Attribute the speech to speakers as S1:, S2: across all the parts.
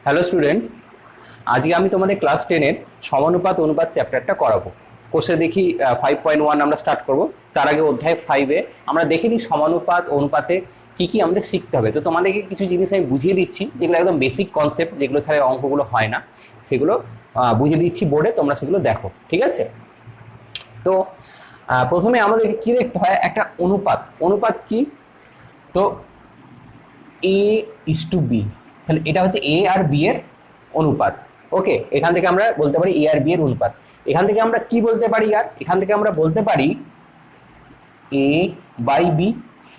S1: Hello students, আজকে আমি তোমাদের ক্লাস 10-এর সমানুপাত অনুপাত চ্যাপ্টারটা করাবো। কোর্সে দেখি 5.1 আমরা স্টার্ট করব। তার আগে অধ্যায় 5-এ আমরা দেখে নিই সমানুপাত অনুপাতে কি কি আমাদের শিখতে হবে। তো তোমাদেরকে কিছু জিনিস আমি বুঝিয়ে দিচ্ছি, যেগুলো একদম বেসিক কনসেপ্ট, যেগুলো ছাড়া অঙ্কগুলো হয় না, সেগুলো বুঝিয়ে দিচ্ছি বোর্ডে, তোমরা সেগুলো দেখো, ঠিক আছে? তো প্রথমে আমাদের কি দেখতে হয়, একটা অনুপাত। অনুপাত কি? তো A:B, তাহলে এটা হচ্ছে A আর B এর অনুপাত। ওকে, এখান থেকে আমরা বলতে পারি A আর B এর অনুপাত। এখান থেকে আমরা কি বলতে পারি? আর এখান থেকে আমরা বলতে পারি A/B।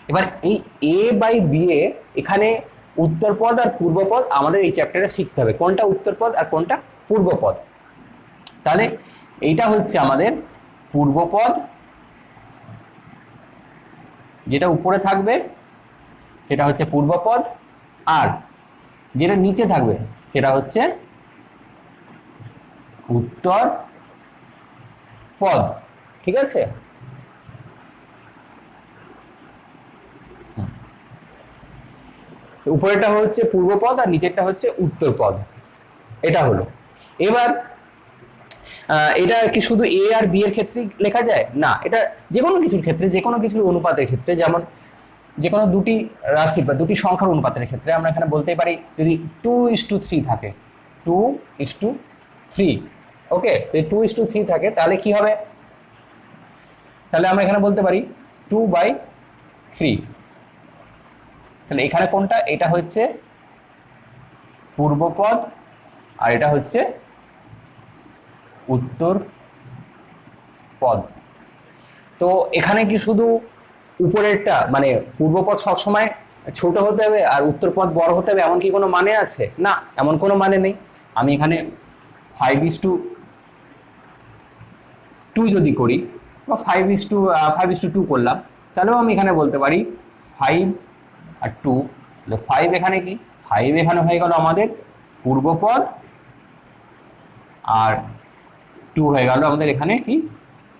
S1: এবার এই A/B এ এখানে উত্তরপদ আর পূর্বপদ আমাদের এই চ্যাপ্টারে শিখতে হবে, কোনটা উত্তরপদ আর কোনটা পূর্বপদ। তাহলে এইটা হচ্ছে আমাদের পূর্বপদ, যেটা উপরে থাকবে সেটা হচ্ছে পূর্বপদ, আর যেটা নিচে থাকবে সেটা হচ্ছে উত্তর পদ, ঠিক আছে? উপরেরটা হচ্ছে পূর্বপদ আর নিচেরটা হচ্ছে উত্তরপদ, এটা হলো। এবার এটা কি শুধু এ আর বি এর ক্ষেত্রে লেখা যায়? না, এটা যে কোনো কিছুর ক্ষেত্রে, যে কোনো কিছুর অনুপাতের ক্ষেত্রে, যেমন যে কোনো দুটি রাশি বা দুটি সংখ্যার অনুপাতের ক্ষেত্রে আমরা এখানে বলতেই পারি, যদি 2:3 থাকে, 2:3, ওকে, 2:3 থাকে, তাহলে কি হবে? তাহলে আমরা এখানে বলতে পারি 2/3। তাহলে এখানে কোনটা? এটা হচ্ছে পূর্বপদ আর এটা হচ্ছে উত্তর পদ। তো এখানে কি শুধু উপরেরটা মানে পূর্বপদ সবসময় ছোট হতে হবে আর উত্তরপদ বড় হতে হবে, এমন কি কোনো মানে আছে? না, এমন কোনো মানে নেই। আমি এখানে 5:2 যদি করি, বা 5:2 করলাম, তাহলেও আমি এখানে বলতে পারি 5 আর 2, 5 এখানে কি, 5 এখানে হয়ে গেল আমাদের পূর্বপদ, আর 2 হয়ে গেল আমাদের এখানে কি,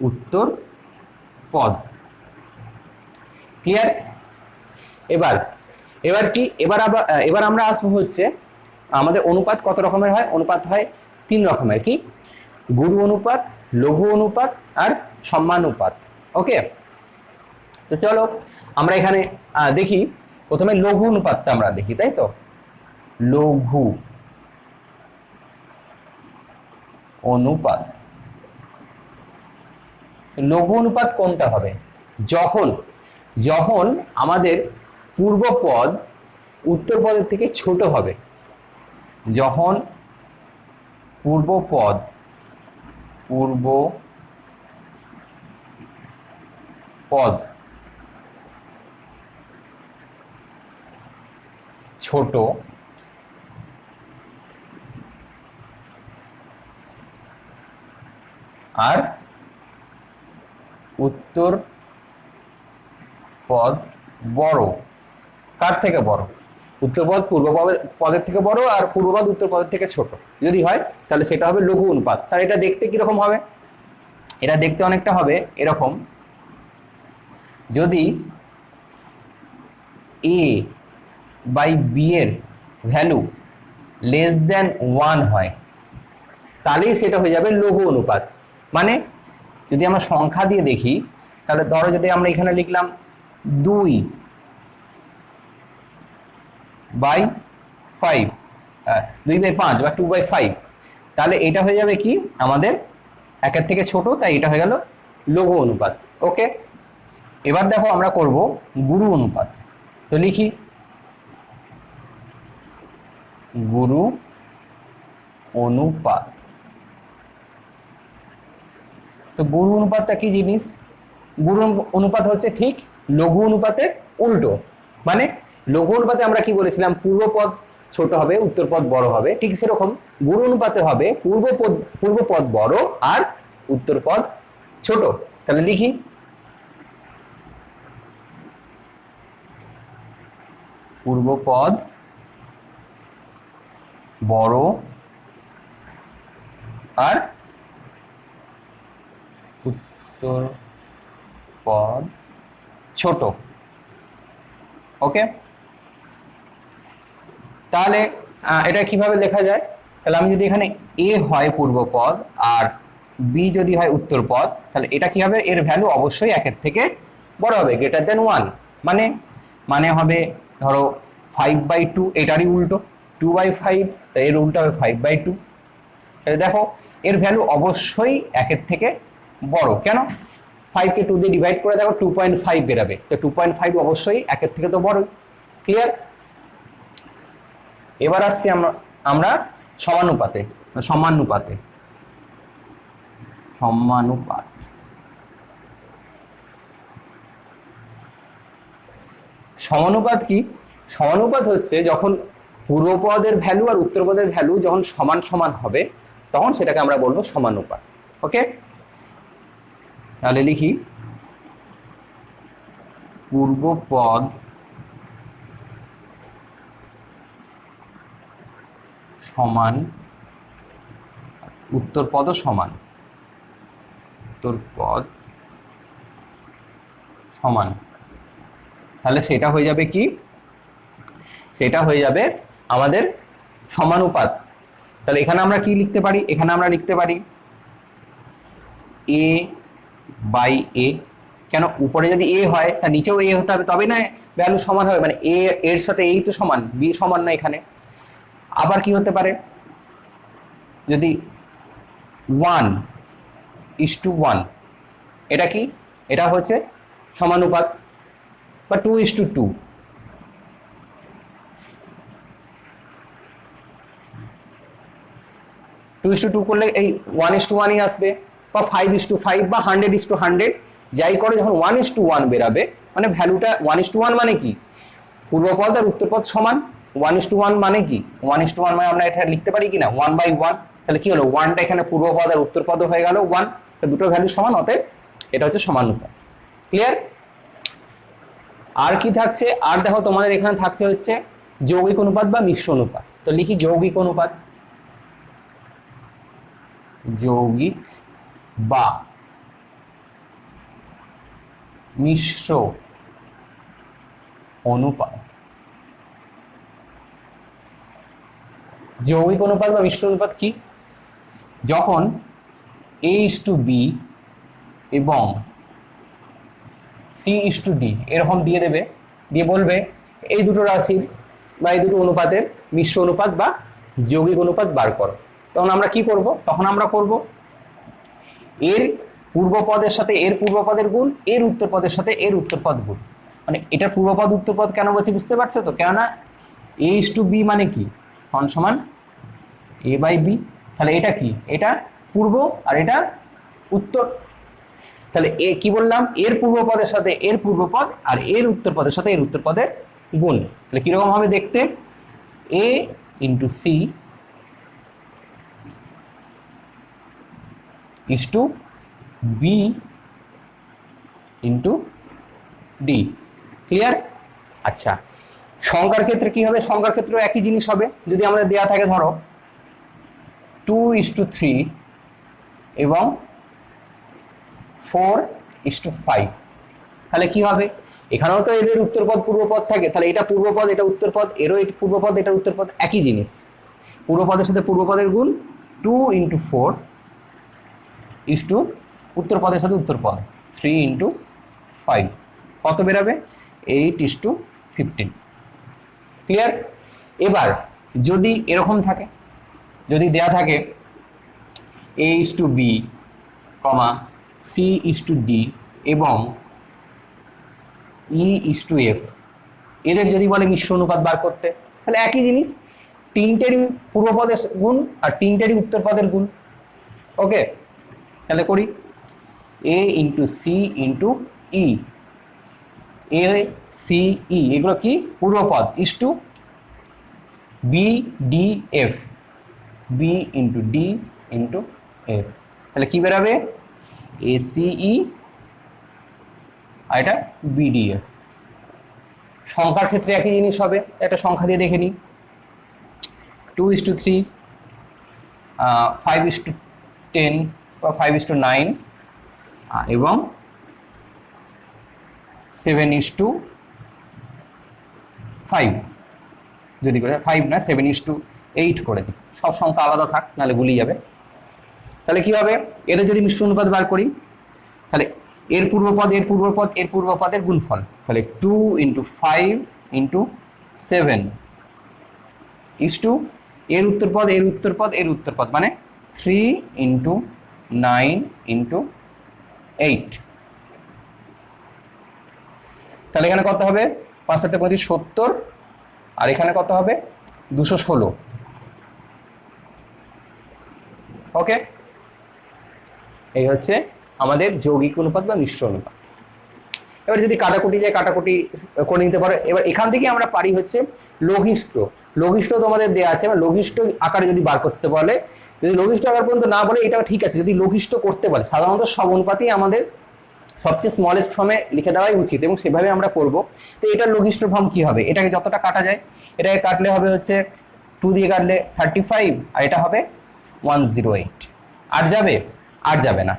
S1: উত্তর পদ। ক্লিয়ার? এবার এবার কি, এবার আমরা আসবো হচ্ছে আমাদের অনুপাত কত রকমের হয়। অনুপাত হয় 3 রকমের। কি? গুরু অনুপাত, লঘু অনুপাত আর সম্মানুপাত। ওকে, তো চলো আমরা এখানে দেখি। প্রথমে লঘু অনুপাতটা আমরা দেখি, তাই তো? লঘু অনুপাত, লঘু অনুপাত কোনটা হবে? যখন যখন আমাদের পূর্বপদ উত্তরপদের থেকে ছোট হবে, যখন পূর্বপদ ছোট আর উত্তর পদ বড়। কার থেকে বড়? উত্তরপদ পদের থেকে বড় আর পূর্বপদ উত্তর পদের থেকে ছোট যদি হয়, তাহলে সেটা হবে লঘু অনুপাত। তাহলে এটা দেখতে কিরকম হবে? এটা দেখতে অনেকটা হবে এরকম। যদি A/B এর ভ্যালু <1 হয়, তাহলেই সেটা হয়ে যাবে লঘু অনুপাত। মানে যদি আমরা সংখ্যা দিয়ে দেখি, তাহলে ধরো যদি আমরা এখানে লিখলাম 2/5, 2/5 বা 2/5, তাহলে এটা হয়ে যাবে কি আমাদের 1-এর থেকে ছোট, তাই এটা হয়ে গেল লঘু অনুপাত। ওকে, এবার দেখো আমরা করব গুরু অনুপাত। তো লিখি গুরু অনুপাত। তো গুরু অনুপাতটা কি জিনিস? গুরু অনুপাত হচ্ছে ঠিক লঘু অনুপাতের উল্টো। মানে লঘু অনুপাতে আমরা কি বলেছিলাম, পূর্বপদ ছোট হবে উত্তরপদ বড় হবে, ঠিক সেরকম গুরু অনুপাতে হবে পূর্বপদ বড় আর উত্তরপদ ছোট। তাহলে লিখি পূর্বপদ বড় আর উত্তরপদ ছোট। ওকে, তাহলে এটা কিভাবে লেখা যায়? তাহলে আমি যদি এখানে এ হয় পূর্বপদ আর বি যদি হয় উত্তরপদ, তাহলে এটা কি হবে? এর ভ্যালু অবশ্যই একের থেকে বড় হবে, গ্রেটার দেন 1। মানে মানে হবে ধরো 5/2, এটারই উল্টো 2/5, তো এর উল্টো হবে 5/2। তাহলে দেখো এর ভ্যালু অবশ্যই একের থেকে বড়। কেন? 5 কে 2 দিয়ে ডিভাইড করে দেখো 2.5 বেরাবে, তো 2.5 অবশ্যই একের থেকে তো বড়ই। ক্লিয়ার? এবার আসছি আমরা সমানুপাতে। সমানুপাত সমানুপাত কি? সমানুপাত হচ্ছে যখন পূর্বপদের ভ্যালু আর উত্তরপদের ভ্যালু যখন সমান সমান হবে, তখন সেটাকে আমরা বলবো সমানুপাত। ওকে, তাহলে লিখি পূর্বপদ সমান উত্তরপদ সমান, উত্তরপদ সমান। তাহলে সেটা হয়ে যাবে কি? সেটা হয়ে যাবে আমাদের সমানুপাত। তাহলে এখানে আমরা কি লিখতে পারি? এখানে আমরা লিখতে পারি a/a। কেন? উপরে যদি a হয় তার নিচেও a হতে হবে, তবে না ভ্যালু সমান হবে। মানে a এর সাথে এই তো সমান, b সমান না এখানে। আবার কি হতে পারে? যদি 1:1, এটা কি? এটা হচ্ছে সমানুপাত। বা 2:2, 2:2 করলে এই 1:1ই আসবে। বা 5:5 বা 100:100, যাই করে যখন 1:1 বেরাবে, মানে ভ্যালুটা 1:1 মানে কি? পূর্বপদ আর উত্তরপদ সমান। 1:1 মানে কি? 1:1 মানে আমরা এটা লিখতে পারি কিনা 1/1। তাহলে কি হলো? 1টা এখানে পূর্বপদ আর উত্তরপদ হয়ে গেল 1, তো দুটো ভ্যালু সমান, অতএব এটা হচ্ছে সমানুপাত। ক্লিয়ার? আর কি থাকছে? আর দেখো তোমাদের এখানে থাকছে হচ্ছে যৌগিক অনুপাত বা মিশ্র অনুপাত। তো লিখি যৌগিক অনুপাত। যৌগিক বা মিশ্র অনুপাত। যৌগিক অনুপাত বা মিশ্র অনুপাত কি? যখন a:b এবং c:d এরকম দিয়ে দেবে, দিয়ে বলবে এই দুটো রাশির বা এই দুটো অনুপাতের মিশ্র অনুপাত বা যৌগিক অনুপাত বার করো। তখন আমরা কি করব? তখন আমরা করব এর পূর্বপদের সাথে এর পূর্বপদের গুণ, এর উত্তরপদের সাথে এর উত্তরপদ গুণ। মানে এটা পূর্বপদ উত্তরপদ কেন বলছি বুঝতে পারছো তো? কেননা a:b মানে কি? সমান a/b। তাহলে এটা কি? এটা পূর্ব আর এটা উত্তর। তাহলে এ কি বললাম? এর পূর্বপদের সাথে এর পূর্বপদ আর এর উত্তরপদের সাথে এর উত্তরপদের গুণ। তাহলে কিরকম হবে দেখতে? a × c = b × d। Clear? আচ্ছা, সংখ্যার ক্ষেত্রে কি হবে? সংখ্যার ক্ষেত্রেও একই জিনিস হবে। যদি আমাদের দেয়া থাকে ধরো 2:3 এবং 4:5, তাহলে কি হবে? এখানেও তো এদের উত্তরপদ পূর্বপদ থাকে, তাহলে এটা পূর্বপদ এটা উত্তরপদ, এরও এটা পূর্বপদ এটা উত্তরপদ, একই জিনিস। পূর্বপদের সাথে পূর্বপদের গুণ 2 × 4 উত্তরপদের সাথে উত্তরপদ 3 × 5, কত বেরাবে? 8:15। ক্লিয়ার? এবার যদি এরকম থাকে, যদি দেয়া থাকে a:b, c:d এবং e:f, এদের যদি বলে মিশ্র অনুপাত বার করতে, তাহলে একই জিনিস, তিনটেরই পূর্বপদের গুণ আর তিনটেরই উত্তরপদের গুণ। ওকে, তাহলে করি a × c × e, a c e এগুলো কি? পূর্বপদ = b d f, b × d × f। তাহলে কি বেরাবে? ACE আর এটা BDF। সংখ্যার ক্ষেত্রে একই জিনিস হবে। একটা সংখ্যা দিয়ে দেখে নিই। 2:3, 5:10 বা 5:9 এবং 7:5, যদি করে 5 না 7:10 8 করে দিই, সব সংখ্যা আলাদা থাক, নাহলে গুলিয়ে যাবে। তাহলে কি হবে, এদের যদি মিশ্র অনুপাত বার করি, তাহলে এর পূর্বপদ এর পূর্বপদ এর পূর্বপদের গুণফল, তাহলে 2 × 5 × 7 ইস টু এর উত্তরপদ এর উত্তরপদ এর উত্তরপদ, মানে 3 × 9 × 8। তাহলে এখানে কত হবে, 5 7 35 70, আর এখানে কত হবে 216। ওকে, এই হচ্ছে আমাদের যৌগিক অনুপাত বা মিশ্র অনুপাত। এবার যদি কাটাকুটি যায়, কাটাকুটি করে নিতে পারো। এবার এখান থেকে আমরা পারি হচ্ছে লঘিষ্ঠ। লঘিষ্ঠ তোমাদের দেওয়া আছে, লঘিষ্ঠ আকারে যদি বার করতে বলে, যদি লঘিষ্ঠ আকার পর্যন্ত না বলে এটা ঠিক আছে, যদি লঘিষ্ঠ করতে বলে, সাধারণত সব অনুপাতই আমাদের সবচেয়ে স্মলেস্ট ফর্মে লিখে দেওয়াই উচিত এবং সেভাবে আমরা করব। তো এটার লঘিষ্ঠ ফর্ম কি হবে, এটাকে যতটা কাটা যায়, এটাকে কাটলে হবে হচ্ছে 2 দিয়ে কাটলে 35, আর এটা হবে 108। আর যাবে? আর যাবে না।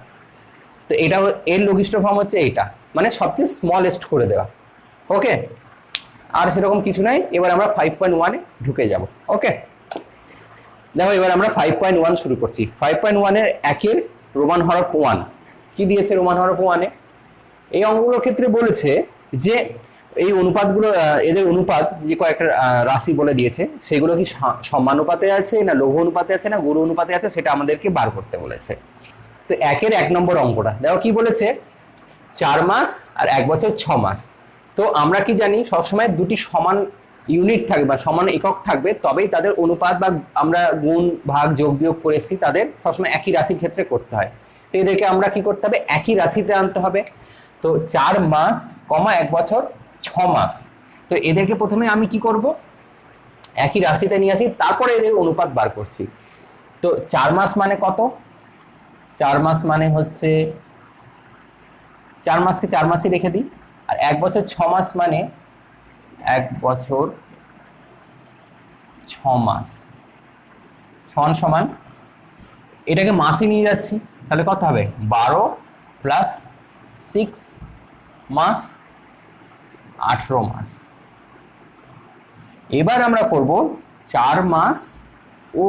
S1: তো এটা এর লঘিষ্ঠ ফর্ম হচ্ছে এইটা, মানে সবচেয়ে স্মলেস্ট করে দেওয়া। ওকে, আর সেরকম কিছু নাই। এবার আমরা 5.1 এ ঢুকে যাব। ওকে, দেখো এবার আমরা 5.1 শুরু করছি। 5.1 এর একের রোমান হরফ 1 কি দিয়েছে রোমান হরফ 1 এ? এই অঙ্কগুলোর ক্ষেত্রে বলেছে যে এই অনুপাতগুলো, এদের অনুপাত যে কয়েকটা রাশি বলে দিয়েছে, সেগুলো কি সমানুপাতে আছে না লঘু অনুপাতে আছে না গুরু অনুপাতে আছে, সেটা আমাদেরকে বার করতে বলেছে। তো একের 1 নম্বর অঙ্কটা দেখো কি বলেছে, 4 মাস আর 1 বছর 6 মাস। তো আমরা কি জানি, সবসময় দুটি সমান ইউনিট থাকবে বা সমান একক থাকবে, তবেই তাদের অনুপাত বা আমরা গুণ ভাগ যোগ বিয়োগ করেছি তাদের সবসময় একই রাশির ক্ষেত্রে করতে হয়। তো এদেরকে আমরা কি করতে হবে, একই রাশিতে আনতে হবে। তো 4 মাস, 1 বছর 6 মাস, তো এদেরকে প্রথমে আমি কি করব, একই রাশিতে নিয়ে আসি, তারপরে এদের অনুপাত বার করছি। তো 4 মাস মানে কত, 4 মাস মানে হচ্ছে 4 মাসকে 4 মাসই রেখে দিই, আর 1 বছর 6 মাস মানে 1 বছর 6 মাস সমান সমান, এটাকে মাসে নিয়ে যাচ্ছি, তাহলে কত হবে 12 + 6 মাস 18 মাস। এবার আমরা করব 4 মাস ও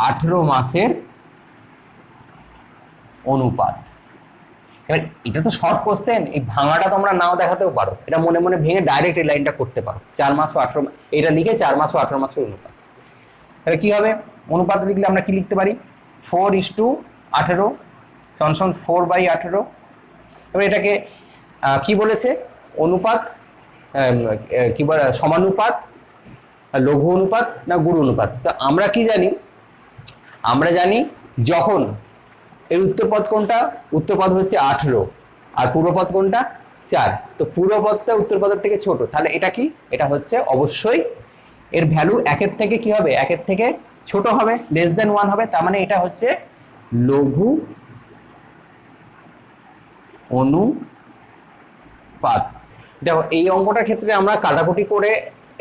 S1: 18 মাসের অনুপাত। এবার এটা তো শর্ট কোশ্চেন, এই ভাঙাটা তোমরা নাও দেখাতেও পারো, এটা মনে মনে ভেঙে ডাইরেক্ট এই লাইনটা করতে পারো। 4 মাস ও 18, এটা লিখে 4 মাস ও 18 মাসের অনুপাত। তাহলে কি হবে, অনুপাত লিখলে আমরা কি লিখতে পারি, 4:18 সমান 4/18। এবার এটাকে কি বলেছে, অনুপাত কি বলে, সমানুপাত, লঘু অনুপাত না গুরু অনুপাত। তো আমরা কি জানি, আমরা জানি যখন এর উত্তরপদ কোনটা, উত্তরপদ হচ্ছে 18 আর পূর্বপদ কোনটা 4, তো পূর্বপদটা উত্তরপদের থেকে ছোট, তাহলে এটা কি, এটা হচ্ছে অবশ্যই এর ভ্যালু 1-এর থেকে কি হবে, 1-এর থেকে ছোট হবে, <1 হবে। তার মানে এটা হচ্ছে লঘু অনুপাত। দেখো এই অঙ্কটার ক্ষেত্রে আমরা কাটাকুটি করে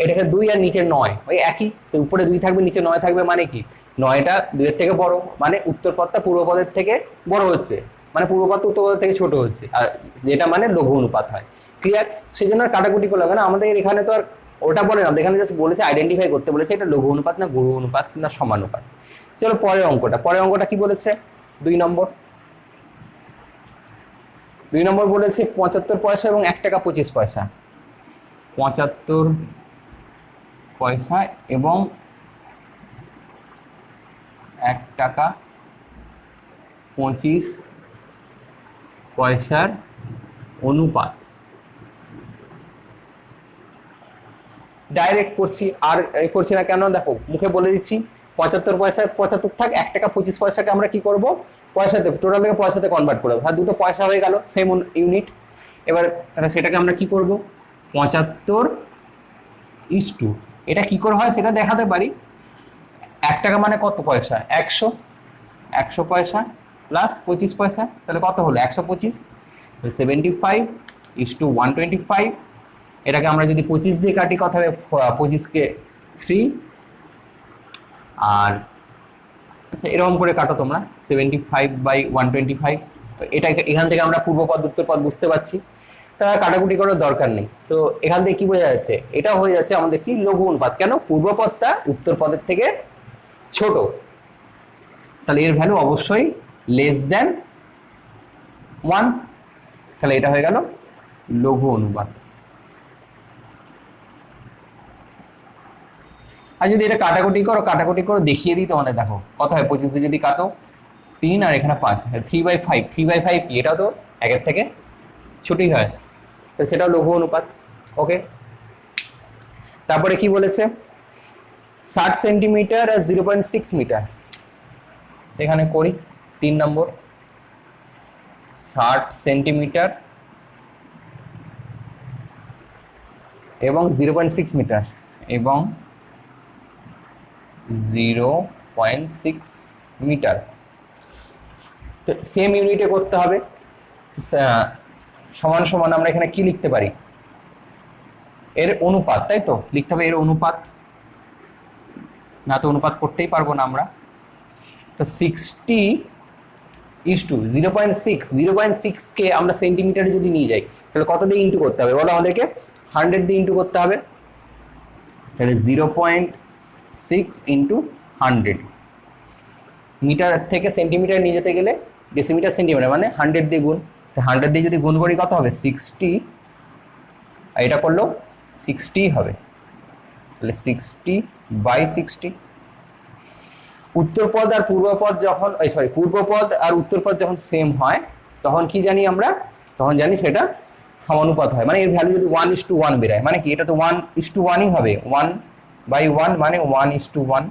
S1: এটাকে 2 আর নিচে 9 ওই একই, তো উপরে 2 থাকবে নিচে 9 থাকবে, মানে কি 9টা 2-এর থেকে বড়, মানে উত্তরপদটা পূর্বপদের থেকে বড় হচ্ছে, মানে পূর্বপদটা উত্তরপদের থেকে ছোট হচ্ছে, আর যেটা মানে লঘু অনুপাত হয়। ক্লিয়ার? সেই জন্য আর কাটাকুটি করলাম না, আমাদের এখানে তো আর ওটা বলে না, এখানে জাস্ট বলেছে আইডেন্টিফাই করতে বলেছে এটা লঘু অনুপাত না গুরু অনুপাত না সমানুপাত। চলো পরের অঙ্কটা কি বলেছে, 2 নম্বর বলেছে 75 পয়সা এবং 1 টাকা 25 পয়সা। 75 পয়সা এবং 1 টাকা 25 পয়সার অনুপাত। ডাইরেক্ট করছি, আর করছি না কেন, দেখো মুখে বলে দিচ্ছি, 75 পয়সা 75 থাক, 1 টাকা 25 পয়সাকে আমরা কি করব, পয়সাতে টোটালটাকে পয়সাতে কনভার্ট করে দেবো, তাহলে দুটো পয়সা হয়ে গেল সেম ইউনিট। এবার সেটাকে আমরা কি করব, 75:, এটা কি করে হয় সেটা দেখাতে পারি। 1 টাকা মানে কত পয়সা, 100 পয়সা প্লাস 25 পয়সা, তাহলে কত হলো 125, 75:125। এটাকে আমরা যদি 25 দিয়ে কাটি কত হবে, 25কে 3, আর আচ্ছা এরকম করে কাটো তোমরা 75/125। এটা এখান থেকে আমরা পূর্বপদ উত্তরপদ বুঝতে পারছি। তা কাটাকুটি করার দরকার নেই। তো এখান থেকে কি বোঝা যাচ্ছে, এটা হয়ে যাচ্ছে আমাদের কি লঘু অনুপাত। কেন? পূর্ব পদটা উত্তর পদের থেকে ছোট, তাহলে এর ভ্যালু অবশ্যই লেস দেন 1। তাহলে এটা হয়ে গেল লঘু অনুপাত। আর যদি এটা কাটাকুটি করো দেখিয়ে দিই তোমাদের, দেখো কত হয়। 25 দিয়ে যদি কাটো 3 আর এখানে 5, 3/5। 3/5 কি? এটাও তো 1-এর থেকে ছোটই হয়, তো সেটাও লঘু অনুপাত। ওকে, তারপরে কি বলেছে? 60 সেন্টিমিটার আর 0.6 মিটার। এখানে করি 3 নম্বর। 60 সেন্টিমিটার এবং 0.6 মিটার এবং 0.6 মিটার, তো সেম ইউনিটে করতে হবে। সমান সমান আমরা এখানে কি লিখতে পারি? এর অনুপাত, তাই তো লিখতে হবে এর অনুপাত, না তো অনুপাত করতেই পারবো না আমরা। তো 60:0.6 কে আমরা সেন্টিমিটারে যদি নিয়ে যাই তাহলে কত দিয়ে ইন্টু করতে হবে বলো আমাদেরকে? 100 দিয়ে ইন্টু করতে হবে। তাহলে 0.6 ইন্টু 100। মিটার থেকে সেন্টিমিটার নিয়ে যেতে গেলে ডেসিমিটার সেন্টিমিটার মানে 100 দিয়ে গুণ। তো 100 দিয়ে যদি গুণ করি কত হবে? 60। আর এটা করলেও 60 হবে, তাহলে 60/60। উত্তরপদ আর পূর্বপদ যখন পূর্বপদ আর উত্তরপদ যখন সেম হয় তখন কি জানি আমরা? তখন জানি সেটা সমানুপাত হয়। মানে এর ভ্যালু যদি 1:1 বেরোয়, মানে কি? এটা তো 1:1ই হবে। 1/1 মানে 1:1,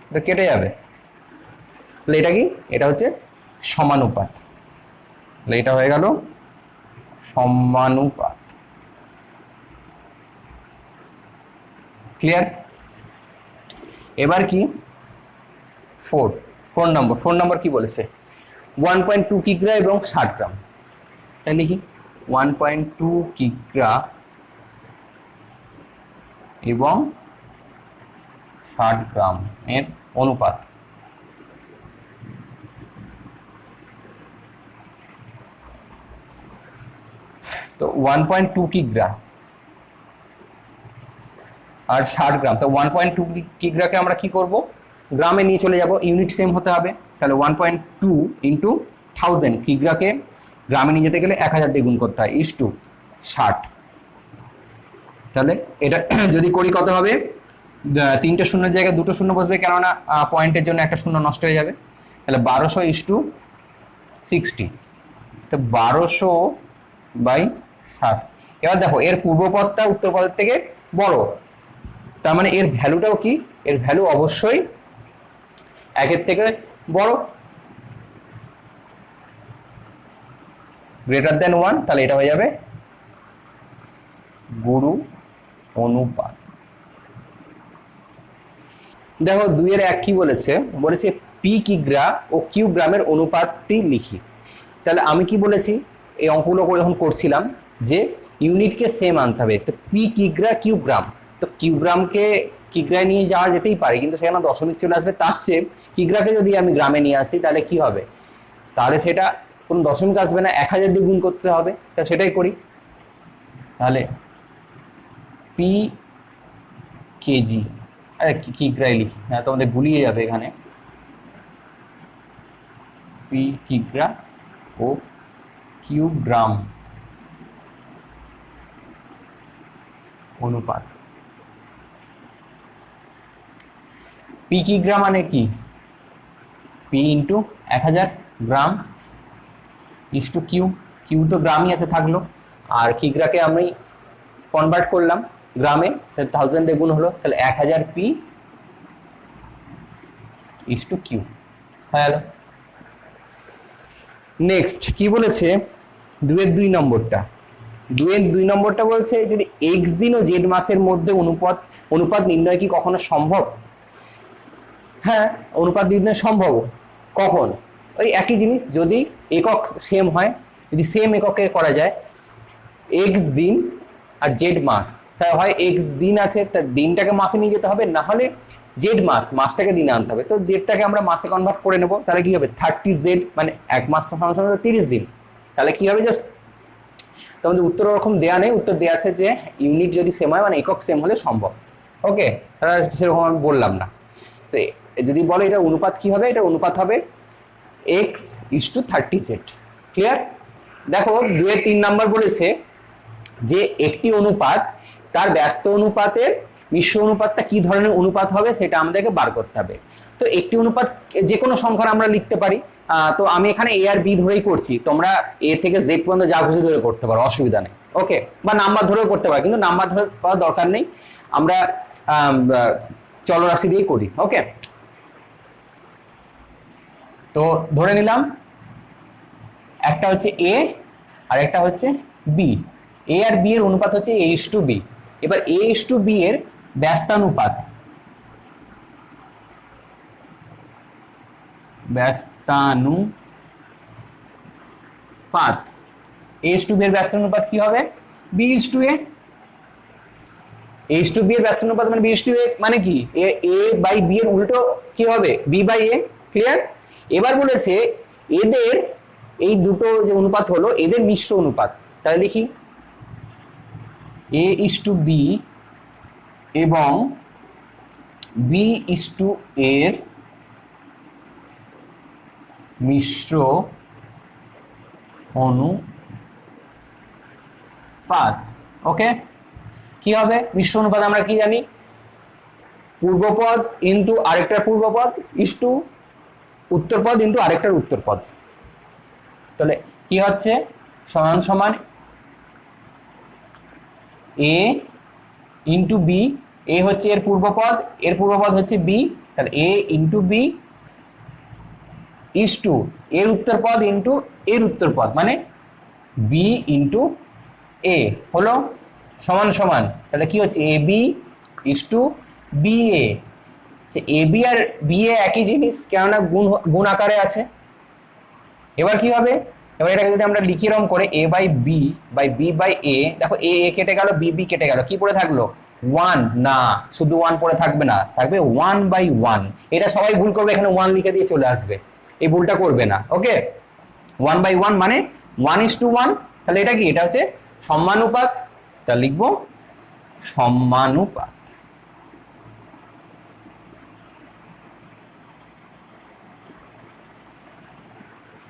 S1: এটা কেটে যাবে। তাহলে এটা কি? এটা হচ্ছে সমানুপাত। তাহলে এটা হয়ে গেল সমানুপাত। ক্লিয়ার? এবার কি 4 নম্বর কি বলেছে? 1.2 কিগ্রা এবং 60 গ্রাম। তাই লিখি 1.2 কিগ্রা এবং 60 গ্রাম এর অনুপাত। তো 1.2 কিগ্রা আর 60 গ্রাম, তো 1.2 কিগ্রাকে আমরা কি করব? গ্রামে নিয়ে চলে যাব, ইউনিট সেম হতে হবে। তাহলে 1.2 ইন্টু 1000, কিগ্রাকে গ্রামে নিয়ে যেতে গেলে 1000 দিয়ে গুণ করতে হয়, ইস টু 60। তাহলে এটা যদি করি কত হবে? 3টে শূন্যের জায়গায় 2টো শূন্য বসবে, কেননা পয়েন্টের জন্য একটা শূন্য নষ্ট হয়ে যাবে। তাহলে 1200:60, তো 1200/60। এবার দেখো এর পূর্বপদটা উত্তরপদের থেকে বড়, তার মানে এর ভ্যালুটাও কি? এর ভ্যালু অবশ্যই 1-এর থেকে বড়, গ্রেটার দেন 1। তাহলে এটা হয়ে যাবে গুরু অনুপাত। দেখো 2-এর 1 কি বলেছে? বলেছে পি কিগ্রা ও কিউ গ্রামের অনুপাতটি লিখি। তাহলে আমি কি বলেছি এই অঙ্কগুলো যখন করছিলাম যে ইউনিটকে সেম আনতে হবে। তো পি কিগ্রা কিউ গ্রাম, তো কিউগ্রামকে কিগ্রায় নিয়ে যাওয়া যেতেই পারে, কিন্তু সেখানে দশমিক চলে আসবে। তার চেয়ে কিগ্রাকে যদি আমি গ্রামে নিয়ে আসি তাহলে কি হবে? তাহলে সেটা কোনো দশমিক আসবে না, 1000 দিয়ে গুণ করতে হবে। তা সেটাই করি। তাহলে পি কেজি, আরে কিগ্রায় লিখি, হ্যাঁ তোমাদের গুলিয়ে যাবে এখানে। পি কিগ্রা ও কিউ গ্রাম অনুপাত। পি কিগ্রা মানে কি? P into 1000 gram is to Q. Q তো গ্রামই আছে থাকলো, আর কিগ্রাকে আমি কনভার্ট করলাম গ্রামে, তাহলে 1000 দিয়ে গুণ হলো, তাহলে 1000 পি ইস টু কিউ হয়ে গেল। নেক্সট কি বলেছে? 2-এর 2 নম্বরটা। 2-এর 2 নম্বরটা বলছে যদি এক্স দিন ও জেড মাসের মধ্যে অনুপাত নির্ণয় কি কখনো সম্ভব? হ্যাঁ, অনুপাত নির্ণয় সম্ভব। কখন? ওই একই জিনিস, যদি একক সেম হয়, যদি সেম এককে করা যায়, এক্স দিন আর জেড মাস, তাহলে হয় এক্স দিন আছে তার দিনটাকে মাসে নিয়ে যেতে হবে, না হলে জেড মাসটাকে দিনে আনতে হবে। তো জেডটাকে আমরা মাসে কনভার্ট করে নেবো, তাহলে কি হবে? 30Z মানে 1 মাস সমান 30 দিন। তাহলে কি হবে? জাস্ট তোমাদের উত্তর ওরকম দেওয়া নেই, উত্তর দেওয়া আছে যে ইউনিট যদি সেম হয় মানে একক সেম হলে সম্ভব। ওকে, সেরকম আমি বললাম না। তো যদি বলো এটা অনুপাত কি হবে, এটা অনুপাত হবে x:30z। ক্লিয়ার? দেখো 2-3 নাম্বার বলেছে যে একটি অনুপাত তার ব্যস্ত অনুপাতের মিশ্র অনুপাতটা কি ধরনের অনুপাত হবে সেটা আমাদেরকে বার করতে হবে। তো একটি অনুপাত যে কোনো সংখ্যার আমরা লিখতে পারি। তো আমি এখানে এ আর বি ধরেই করছি, তোমরা এ থেকে জেড পর্যন্ত যা খুশি ধরে করতে পারো, অসুবিধা নেই। ওকে, বা নাম্বার ধরেও করতে পারো, কিন্তু নাম্বার ধরে করার দরকার নেই, আমরা চলরাশি দিয়েই করি। ওকে, তো ধরে নিলাম একটা হচ্ছে এ আর একটা হচ্ছে বি। এ আর বি এর অনুপাত হচ্ছে a:b। এবার a:b এর ব্যস্তানুপাত a:b এর ব্যস্তানুপাত কি হবে? b:a। a:b এর ব্যস্তানুপাত মানে b:a মানে কি a/b এর উল্টো কি হবে? b/a। ক্লিয়ার? এবার বলেছে এদের এই দুটো যে অনুপাত হলো এদের মিশ্র অনুপাত, তাহলে লিখি a:b এবং b:a এর মিশ্র অনুপাত। ওকে, কি হবে মিশ্র অনুপাত? আমরা কি জানি, পূর্বপদ ইন্টু আরেকটার পূর্বপদ ইস্টু উত্তরপদ ইন্টু আরেকটার উত্তরপদ। তাহলে কি হচ্ছে? সমান সমান a ইন্টু বি। এ হচ্ছে এর পূর্বপদ হচ্ছে বি, তাহলে a ইন্টু বি ইস্টু এর উত্তরপদ ইন্টু এর উত্তরপদ মানে বি ইন্টু এ হলো সমান সমান। তাহলে কি হচ্ছে? A B is to B A. A B আর বি এ একই জিনিস, কেননা গুণ আকারে আছে। এবার কি হবে? এবার এটাকে যদি আমরা লিখি এরকম করে a/b/b/a, দেখো এ কেটে গেল, বি কেটে গেল, কি পড়ে থাকলো? 1 না, শুধু 1 পড়ে থাকবে না, থাকবে 1/1। এটা সবাই ভুল করবে, এখানে 1 লিখে দিয়ে চলে আসবে, এই ভুলটা করবে না। ওকে, 1/1 মানে 1:1। তাহলে এটা কি? এটা হচ্ছে সমানুপাত। তা লিখবো সমানুপাত।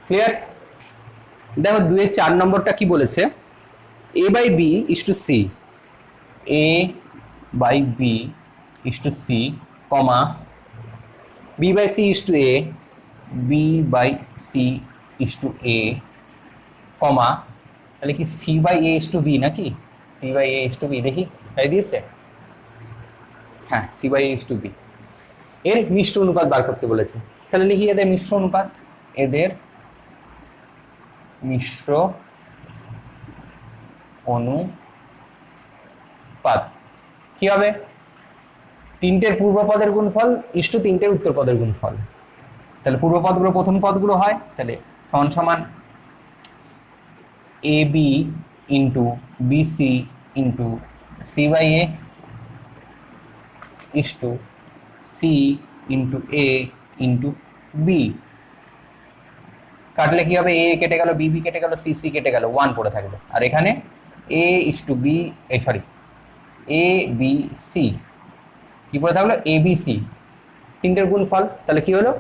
S1: ক্লিয়ার? দেখো 2-4 নম্বরটা কি বলেছে? a/b/c, a/b/c, কমা b/c/a, b/c/a, কমা তাহলে কি c/a/b নাকি? c/a/b দেখি, তাই দিয়েছে? হ্যাঁ, c/a/b এর মিশ্র অনুপাত বার করতে বলেছে। তাহলে লিখি এদের মিশ্র অনুপাত। এদের মিশ্র অনুপাত কি হবে? তিনটের পূর্বপদের গুণফল ইস্টু তিনটের উত্তরপদের গুণফল। তাহলে পূর্বপদগুলো প্রথম পদগুলো হয়, তাহলে সমান সমান A B into BC into c/a is to C into A into B. কাটলে কি হবে? এ কেটে গেল, বি কেটে গেল, সি কেটে গেল, 1 পড়ে থাকবে। আর এখানে a/b, এ বি সি কি পড়ে থাকলো? abc, তিনটের গুণফল। তাহলে কি হলো?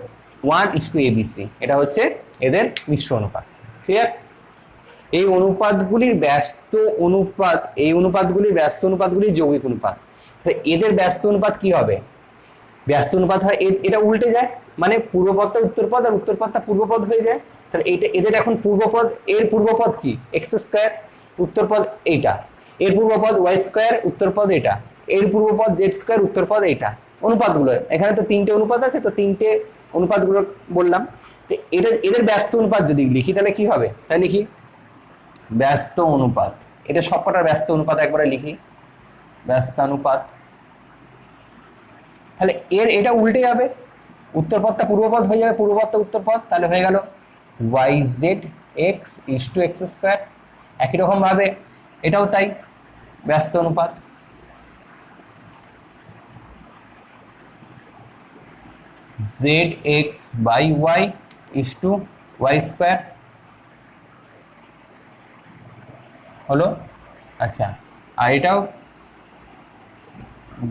S1: 1:abc। এটা হচ্ছে এদের মিশ্র অনুপাত। ক্লিয়ার? এই অনুপাতগুলির ব্যস্ত অনুপাতগুলির যৌগিক অনুপাত। এদের ব্যস্ত অনুপাত কি হবে? ব্যস্ত অনুপাত হয় এটা উল্টে যায়, মানে পূর্বপদটা উত্তরপদ আর উত্তরপদটা পূর্বপদ হয়ে যায়। তাহলে এটা এদের এখন পূর্বপদ, এর পূর্বপদ কি? x², উত্তরপদ এইটা। এর পূর্বপদ y², উত্তরপদ এটা। এর পূর্বপদ z², উত্তরপদ এইটা। অনুপাতগুলো এখানে তো 3টে অনুপাত আছে, তো 3টে অনুপাতগুলো বললাম। তো এদের ব্যস্ত অনুপাত যদি লিখি তাহলে কি হবে? তাই লিখি ব্যস্ত অনুপাত। এটা সবকটার ব্যস্ত অনুপাত একবারে লিখি, ব্যস্তানুপাত। তাহলে এটা উল্টে যাবে, উত্তরপদটা পূর্বপদ হয়ে যাবে, পূর্বপদটা উত্তরপদ, তাহলে হয়ে গেল yzx:x²। একই রকম ভাবে এটাও তাই, ব্যস্ত অনুপাত। zx/y y²। হলো। আচ্ছা, আর এটাও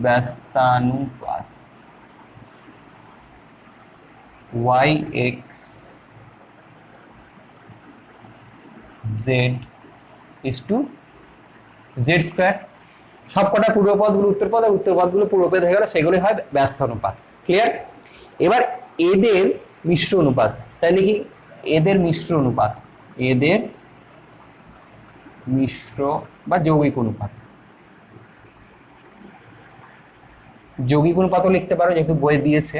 S1: ব্যস্তানুপাত Y x Z is to Z square. সব কটা পূর্বপদগুলো উত্তরপদ আর উত্তরপদগুলো পূর্বপদ হয়ে গেল, সেগুলি হয় ব্যস্ত অনুপাত। ক্লিয়ার? এবার এদের মিশ্র অনুপাত, তাই লিখি এদের মিশ্র অনুপাত, এদের মিশ্র বা যৌগিক অনুপাত। যৌগিক অনুপাতও লিখতে পারো, যেহেতু বই দিয়েছে,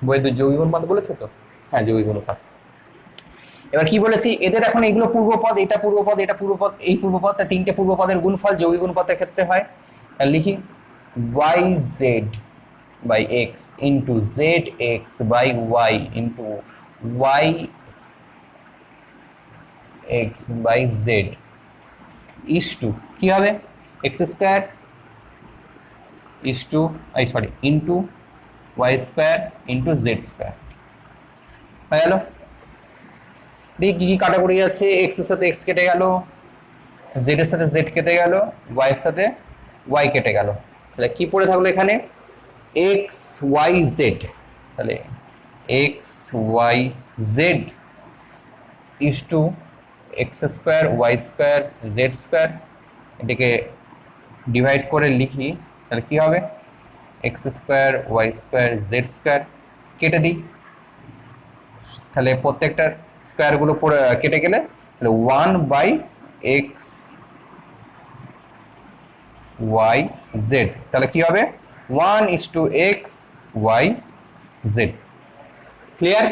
S1: বইয়ে যৌগিক অনুপাত বলেছে তো, হ্যাঁ যৌগিক অনুপাত। এবার কি বলেছি, এদের এখন এগুলো পূর্বপদ, এটা পূর্বপদ, এটা পূর্বপদ, এই পূর্বপদ, তিনটে পূর্বপদের গুণফল যৌগিক অনুপাতের ক্ষেত্রে হয়। তাহলে লিখি y z by x into z x by y into y x by z is to কি হবে, x square is to sorry into y square into z square. হয়ে গেল? দেখি কি কি কাটাকুটি আছে, এক্স এর সাথে এক্স কেটে গেল, জেড এর সাথে জেড কেটে গেল, ওয়াই এর সাথে ওয়াই কেটে গেল। তাহলে কি পড়ে থাকলো এখানে, এক্স ওয়াই জেড। তাহলে x y z is to x square y square z square. এটাকে ডিভাইড করে লিখি, তাহলে কি হবে, x square y square z square. কেটে দিই, তাহলে প্রত্যেকটার স্কোয়ারগুলো কেটে গেলে তাহলে one by x y z, তাহলে কি হবে, one is to x y z. Clear?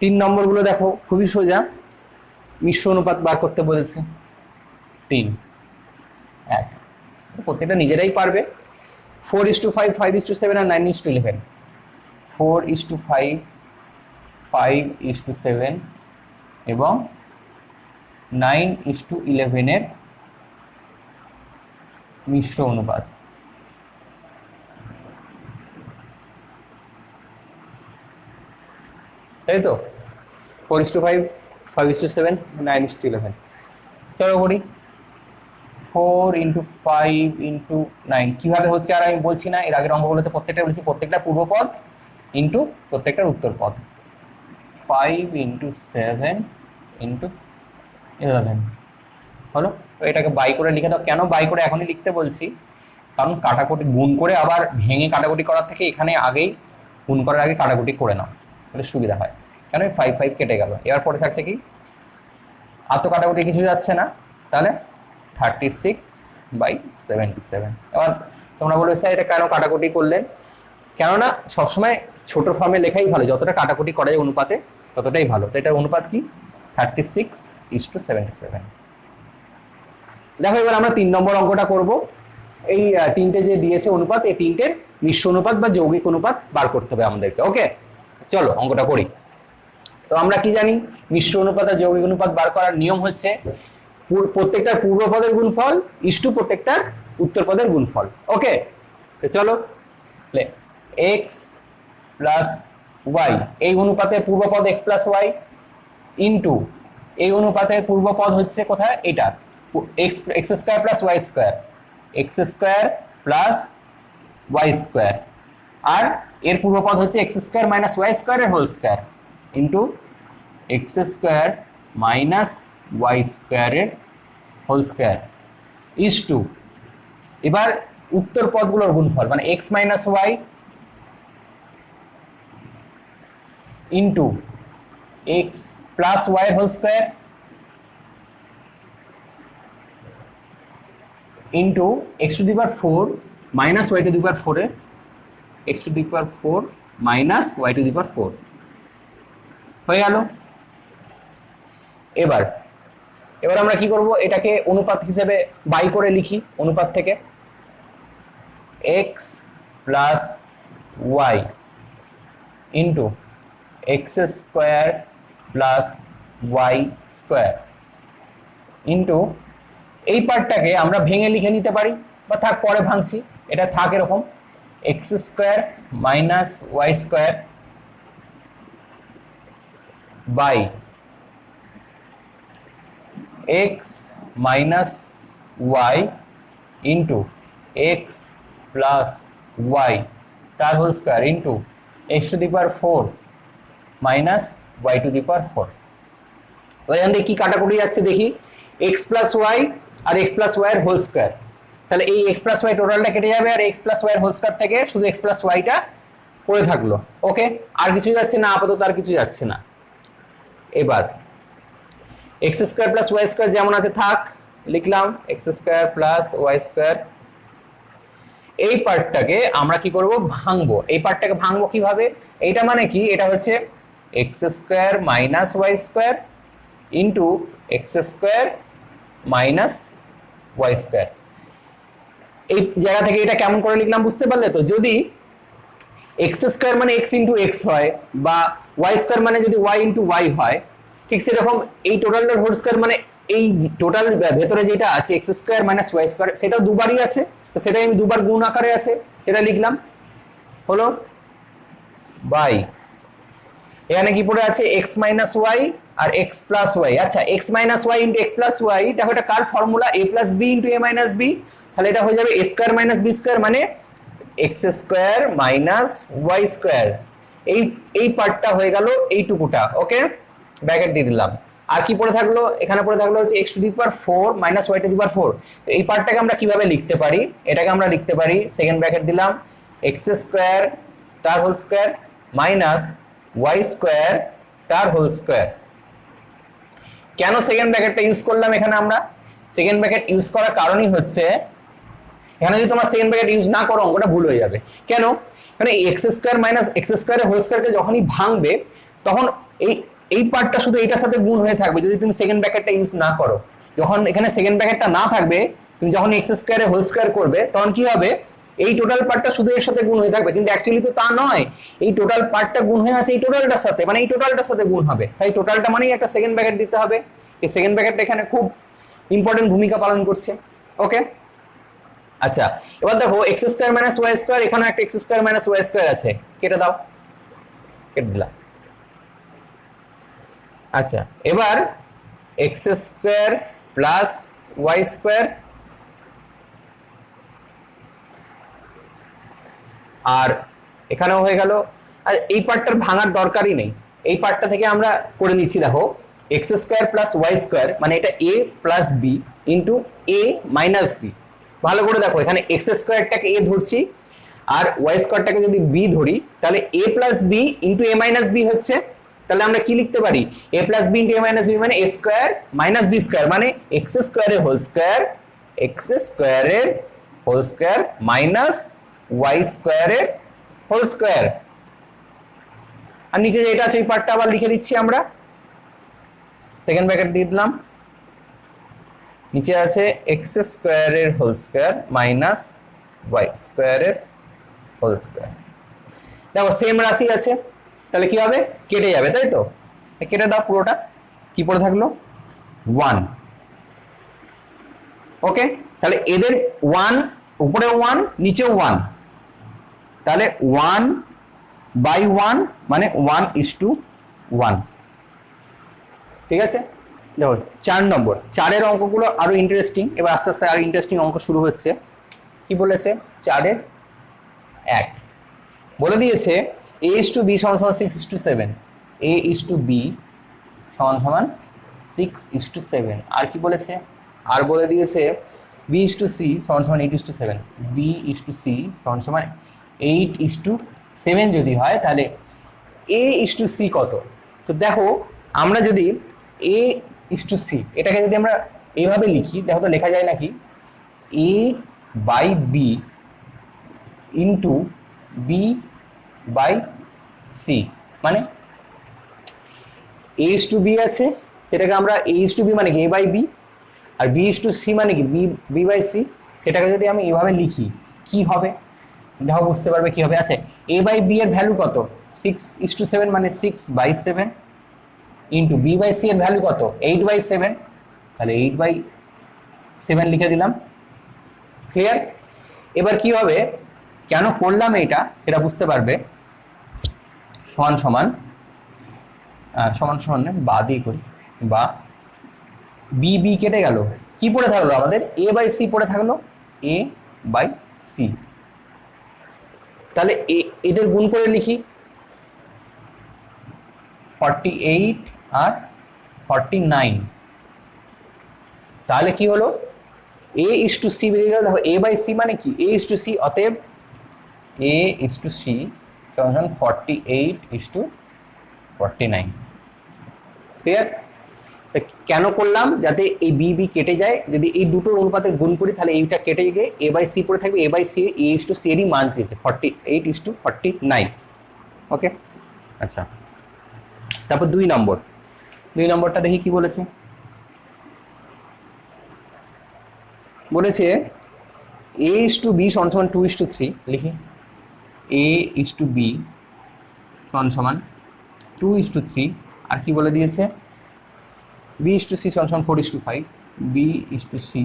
S1: 3 নম্বরগুলো দেখো খুবই সোজা, মিশ্র অনুপাত বার করতে বলেছে, 3 1, প্রত্যেকটা নিজেরাই পারবে। 4:5, 5:7 আর 9:11, 4:5, 5:7 এবং 9:11 এর মিশ্র অনুপাত। তাই তো, 4:5, 5:7, 9:11। চলো করি, 4 × 5 × 9 কিভাবে হচ্ছে আর আমি বলছি না, এর আগের অঙ্কগুলোতে প্রত্যেকটা বলেছি, প্রত্যেকটা পূর্বপদ ইন্টু প্রত্যেকটার উত্তরপদ। 5 × 7 × 11 হলো। তো এটাকে বাই করে লিখে দাও। কেন বাই করে এখনই লিখতে বলছি, কারণ কাটাকুটি গুণ করে আবার ভেঙে কাটাকুটি করার থেকে এখানে আগেই গুণ করার আগে কাটাকুটি করে নাও, তাহলে সুবিধা হয়। কেন 5 5 কেটে গেল, এবার পরে থাকছে কি, আর তো কাটাকুটি কিছু যাচ্ছে না, তাহলে 36/77। এবার তোমরা বলবে স্যার এটা কেন কাটাকুটি করলেন, কেননা সবসময় ছোট ফর্মে লেখাই ভালো, যতটা কাটাকুটি করা যায় অনুপাতে ততটাই ভালো। তো এটার অনুপাত কি, 36:77। দেখো এবার আমরা 3 নম্বর অঙ্কটা করব। এই তিনটে যে দিয়েছে অনুপাত, এই তিনটের মিশ্র অনুপাত বা যৌগিক অনুপাত বার করতে হবে আমাদেরকে। ওকে, চলো অঙ্কটা করি। তো আমরা কি জানি, মিশ্র অনুপাত আর যৌগিক অনুপাত বার করার নিয়ম হচ্ছে প্রত্যেকটার পূর্বপদের গুণফল ইস টু প্রত্যেকটার উত্তরপদের গুণফল। ওকে, তো চলো, এক্স প্লাস ওয়াই, এই অনুপাতের পূর্বপদ এক্স প্লাস ওয়াই ইন্টু এই অনুপাতের পূর্বপদ হচ্ছে কোথায়, এটা x square plus y square, x square plus y square, আর এর পূর্বপদ হচ্ছে এক্স স্কোয়ার মাইনাস ওয়াই স্কোয়ারের whole square into x square minus y স্কোয়ারের হোল স্কোয়ার ইস টু, এবার উত্তর পদগুলোর গুণফল মানে x minus y into x plus y এর whole square into x to the power 4 minus y to the power 4 এর x to the power 4 minus y to the power 4 হয়ে গেল। এবার আমরা কি করব, এটাকে অনুপাত হিসেবে বাই করে লিখি। অনুপাত থেকে x plus y into x square plus y square into এই পার্টটাকে আমরা ভেঙে লিখে নিতে পারি, বা থাক পরে ভাঙছি, এটা থাক এরকম, x square minus y square by x minus y into x plus y তার whole square into x to the power 4 minus y to the power 4। এখান থেকে কি কাটাকুটি যাচ্ছে দেখি, এক্স প্লাস ওয়াই আর এক্স প্লাস ওয়াই এর whole square, তাহলে এই এক্স প্লাস ওয়াই টোটালটা কেটে যাবে আর এক্স প্লাস ওয়াই এর হোল স্কোয়ার থেকে শুধু এক্স প্লাস ওয়াইটা পড়ে থাকলো। ওকে, আর কিছু যাচ্ছে না, আপাতত আর কিছু যাচ্ছে না। এবার x square plus y square যেমন আছে থাক, লিখলাম x square plus y square. এই পার্টটাকে আমরা কি করব, ভাঙবো। এই পার্টটাকে ভাঙবো কিভাবে, এইটা মানে কি, এটা হচ্ছে x square minus y square into x square minus y square. এই জায়গা থেকে এটা কেমন করে লিখলাম বুঝতে পারলে তো, যদি এক্স স্কোয়ার মানে এক্স ইন্টু এক্স হয় বা ওয়াই স্কোয়ার মানে যদি ওয়াই ইন্টু ওয়াই হয়, ঠিক সেরকম এই টোটালটার হোল স্কোয়ার মানে এই টোটাল ভেতরে যেটা আছে x square minus y square সেটাও দুবারই আছে, তো সেটাই আমি দুবার গুণ আকারে আছে এটা লিখলাম, হলো বাই এখানে কি পড়ে আছে এক্স মাইনাস ওয়াই আর এক্স প্লাস ওয়াই। আচ্ছা, x minus y into x plus y, দেখো এটা কার formula, a plus b into a minus b, তাহলে এটা হয়ে যাবে a square minus b square মানে x square minus y square. এই পার্টটা হয়ে গেল এইটুকুটা। ওকে, ব্র্যাকেট দিয়ে দিলাম। আর কি পড়ে থাকলো, এখানে পড়ে থাকলো হচ্ছে x to the power 4 minus y to the power 4। এই পার্টটাকে আমরা কিভাবে লিখতে পারি, এটাকে আমরা লিখতে পারি, সেকেন্ড ব্র্যাকেট দিলাম এক্স স্কোয়ার তার whole square minus y square তার হোল স্কোয়ার। কেন সেকেন্ড ব্র্যাকেটটা ইউজ করলাম এখানে, আমরা সেকেন্ড ব্র্যাকেট ইউজ করার কারণই হচ্ছে, এখানে যদি তোমার সেকেন্ড ব্র্যাকেট ইউজ না করো অঙ্কটা ভুল হয়ে যাবে। কেন, মানে এক্স স্কোয়ার মাইনাস এক্স স্কোয়ারের হোল স্কোয়ারকে যখনই ভাঙবে তখন এই পার্টটা শুধু এটার সাথে গুণ হয়ে থাকবে যদি তুমি সেকেন্ড ব্র্যাকেটটা ইউজ না করো। যখন এখানে সেকেন্ড ব্র্যাকেটটা না থাকবে, তুমি যখন এক্স স্কোয়ারের হোল স্কোয়ার করবে তখন কি হবে, এই টোটাল পার্টটা শুধু এর সাথে গুণ হয়ে থাকবে, কিন্তু অ্যাকচুয়ালি তো তা নয়, এই টোটাল পার্টটা গুণ হয়ে আছে এই টোটালটার সাথে, মানে এই টোটালটার সাথে গুণ হবে, তাই টোটালটা মানেই একটা সেকেন্ড ব্র্যাকেট দিতে হবে। এই সেকেন্ড ব্র্যাকেটটা এখানে খুব ইম্পর্টেন্ট ভূমিকা পালন করছে। ওকে, আচ্ছা এবার দেখো x square minus y square, এখানে একটা x square minus y square আছে, কেটে দাও, কেটে দিলাম। আচ্ছা এবার x square plus y square, আর এখানেও হয়ে গেল। আর এই পার্টটার ভাঙার দরকারই নেই, এই পার্টটা থেকে আমরা করে নিচ্ছি। দেখো x square plus y square মানে এটা a plus b into a minus b. ভালো করে দেখো, এখানে এক্স স্কোয়ারটাকে এ ধরছি আর ওয়াই স্কোয়ারটাকে যদি বি ধরি তাহলে এ plus b into a minus B হচ্ছে। তাহলে আমরা কি লিখতে পারি, এ plus b into a minus B মানে এ স্কোয়ার মাইনাস বি স্কোয়ার মানে এক্স স্কোয়ারের হোল স্কোয়ার, এক্স স্কোয়ারের হোল স্কোয়ার মাইনাস ওয়াই স্কোয়ারের হোল স্কোয়ার। আর নিচে যেটা আছে এই পার্টটা আবার লিখে দিচ্ছি আমরা, সেকেন্ড ব্র্যাকেট দিয়ে দিলাম, নিচে আছে এক্স স্কোয়ারের হোল স্কোয়ার মাইনাস ওয়াই স্কোয়ারের হোল স্কোয়ার। দেখো সেম রাশি আছে, তাহলে কি হবে, কেটে যাবে, তাই তো, কেটে দাও পুরোটা, কি পড়ে থাকলো 1। ওকে, তাহলে এদের 1 উপরে 1 নিচেও 1, তাহলে 1/1 মানে 1:1। ঠিক আছে, দেখো 4 নম্বর, 4-এর অঙ্কগুলো আরো ইন্টারেস্টিং। এবার আস্তে আস্তে আরো ইন্টারেস্টিং অঙ্ক শুরু হচ্ছে। কি বলেছে, 4-এর 1 বলে দিয়েছে a/b = 6:7, a/b = 6:7। আর কি বলেছে, আর বলে দিয়েছে b/c = 8:7, b/c = 8:7 যদি হয় তাহলে a/c কত। তো দেখো আমরা যদি a/c এটাকে যদি আমরা এইভাবে লিখি, দেখো তো লেখা যায় নাকি, a/b ইন্টু b/c মানে a/b আছে, সেটাকে আমরা a/b মানে কি a/b, আর b/c মানে কি b/c, সেটাকে যদি আমি এইভাবে লিখি কি হবে, দেখো বুঝতে পারবে কি হবে। আচ্ছা a/b এর ভ্যালু কত, 6:7 মানে 6/7 ইন্টু b/c এর ভ্যালু কত 8/7, তাহলে 8/7 লিখে দিলাম। ক্লিয়ার, এবার কি হবে, কেন করলাম এটা সেটা বুঝতে পারবে। সমান সমান সমান সমান বা দিয়ে করি, বা বি কেটে গেল, কি পড়ে থাকলো আমাদের, এ বাই সি পড়ে থাকলো, এ বাই সি। তাহলে এদের গুণ করে লিখি, 48 আর 49। তাহলে কি হলো, এ ইস টু সি বেরিয়ে গেল। দেখো এ বাই সি মানে কি, এ ইস টু সি, অতএব এ ইস টু সি সমান 48 ইস টু 49। ক্লিয়ার? কেন করলাম, যাতে এই বি বি কেটে যায়, যদি এই দুটো অনুপাতের গুণ করি তাহলে এইটা কেটে গিয়ে এ বাই সি পড়ে থাকবে। A by C A is to C এরই মান চেয়েছে 48 ইস টু 49। ওকে, আচ্ছা। তারপর 2 নম্বরটা দেখি কি বলেছে। বলেছে এ ইস টু বি সমান সমান 2 ইস টু 3। লিখি এ ইস টু বি সমান সমান 2 ইস টু 3। আর কি বলে দিয়েছে, বি ইস টু সি সমান সমান 4 is to 5। B is to C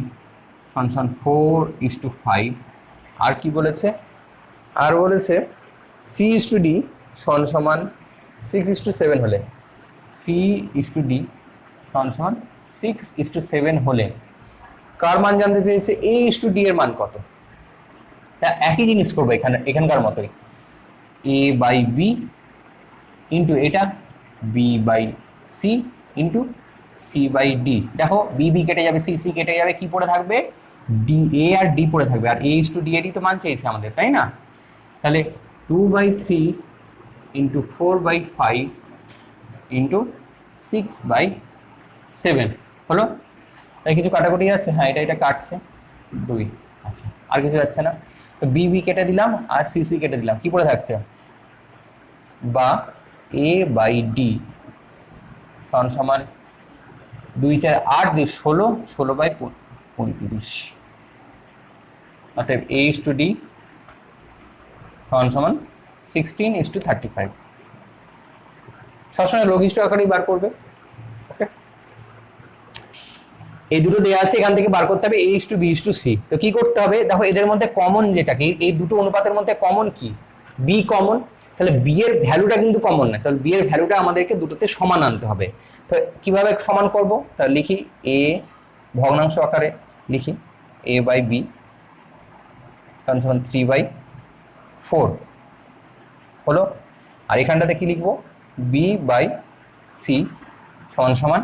S1: সমান সমান 4 ইস টু 5। আর কি বলেছে, আর বলেছে সি ইস টু ডি সমান সমান 6 ইস টু 7 হলে, সি ইস টু ডি সমান সমান 6 ইস টু 7 হলে কার মান জানতে চেয়েছে, এ ইস টু ডি এর মান কত। তা একই জিনিস করবো এখানকার মতোই, এ বাই বি ইন্টু এটা b by c into c by d. দেখো বি বি কেটে যাবে, সি সি কেটে যাবে, কি পড়ে থাকবে, ডি, এ আর ডি পড়ে থাকবে। আর এ ইস টু ডি এরই তো মান চেয়েছে আমাদের, তাই না? তাহলে 2/3 ইন্টু 4/5 ইন্টু 6/7 হলো। তাই কিছু কাটাকুটি আছে, হ্যাঁ এটা কাটছে 2। আচ্ছা, আর কিছু যাচ্ছে না। তো বি বি কেটে দিলাম আর সি সি কেটে দিলাম, কি পড়ে থাকছে, বা এ বাই ডি সমান সমান 2 4 8 2 16, 16/35। অতএব এ ইস টু ডি সমান সমান 16 ইস টু 35। সবসময় লঘিষ্ঠ আকারেই বার করবে। ওকে, এই দুটো দেওয়া আছে, এখান থেকে বার করতে হবে A is to B is to C. তো কি করতে হবে, দেখো এদের মধ্যে কমন যেটা কি, এই দুটো অনুপাতের মধ্যে কমন কি, বি কমন। তাহলে বি এর ভ্যালুটা কিন্তু কমন না, তাহলে বি এর ভ্যালুটা আমাদেরকে দুটোতে সমান আনতে হবে। তো কিভাবে সমান করব, তাহলে লিখি এ ভগ্নাংশ আকারে লিখি এ বাই বি সমান 3/4 হলো। আর এখানটাতে কি লিখবো, বি বাই সি সমান সমান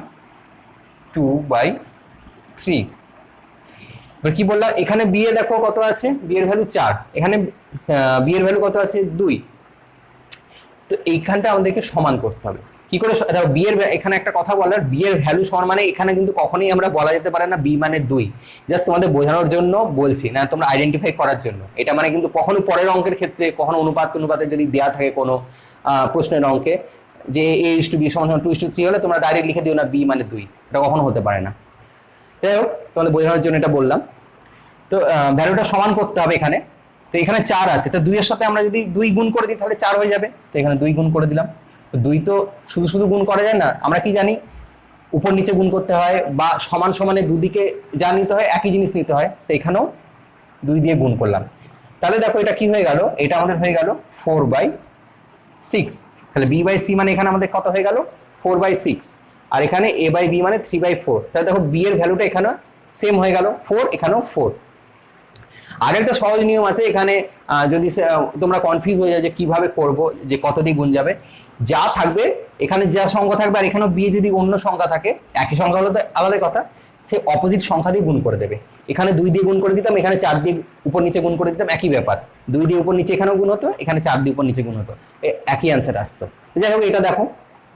S1: 2/3। এবার কি বললাম, এখানে বি এ দেখো কত আছে, বি এর ভ্যালু 4, এখানে বি এর ভ্যালু কত আছে 2। তো এইখানটা আমাদেরকে সমান করতে হবে। কি করে, দেখো বি এর, এখানে একটা কথা বলার, বি এর ভ্যালু সমান মানে এখানে কিন্তু কখনোই আমরা বলা যেতে পারে না বি মানে 2। জাস্ট তোমাদের বোঝানোর জন্য বলছি, না তোমরা আইডেন্টিফাই করার জন্য। এটা মানে কিন্তু কখনো পরের অঙ্কের ক্ষেত্রে, কখনো অনুপাতে যদি দেওয়া থাকে কোনো প্রশ্নের অঙ্কে যে এ ইস টু বি সমান 2 ইস টু 3 হলে তোমরা ডাইরেক্ট লিখে দিও না বি মানে 2, এটা কখনো হতে পারে না। যাই হোক, তোমাদের বোঝানোর জন্য এটা বললাম। তো ভ্যালুটা সমান করতে হবে এখানে। তো এখানে 4 আছে, তো 2 এর সাথে আমরা যদি 2 গুণ করে দিই তাহলে 4 হয়ে যাবে। তো এখানে 2 গুণ করে দিলাম। তো 2 তো শুধু গুণ করা যায় না, আমরা কি জানি উপর নিচে গুণ করতে হয়, বা সমান সমানে দুদিকে যা নিতে হয় একই জিনিস নিতে হয়। তো এখানেও 2 দিয়ে গুণ করলাম। তাহলে দেখো এটা কি হয়ে গেল, এটা আমাদের হয়ে গেল 4/6। তাহলে বি বাই সি মানে এখানে আমাদের কত হয়ে গেল, 4/6। আর এখানে এ বাই বি মানে 3/4। তাহলে দেখো বি এর ভ্যালুটা এখানে সেম হয়ে গেল 4, এখানেও 4। আর একটা সহজ নিয়ম আছে এখানে, যদি তোমরা কনফিউজ হয়ে যায় যে কিভাবে করব, যে কত দিয়ে গুণ যাবে, যা থাকবে এখানে যা সংখ্যা থাকবে আর এখানেও বি যদি অন্য সংখ্যা থাকে, একই সংখ্যা হলে তো আলাদা কথা, সে অপোজিট সংখ্যা দিয়ে গুণ করে দেবে। এখানে 2 দিয়ে গুণ করে দিতাম, এখানে 4 দিয়ে উপর নিচে গুণ করে দিতাম, একই ব্যাপার। 2 দিয়ে উপর নিচে এখানেও গুণ হতো, এখানে 4 দিয়ে উপর নিচে গুণ হতো, একই অ্যান্সার আসতো। যাই হোক, এটা দেখো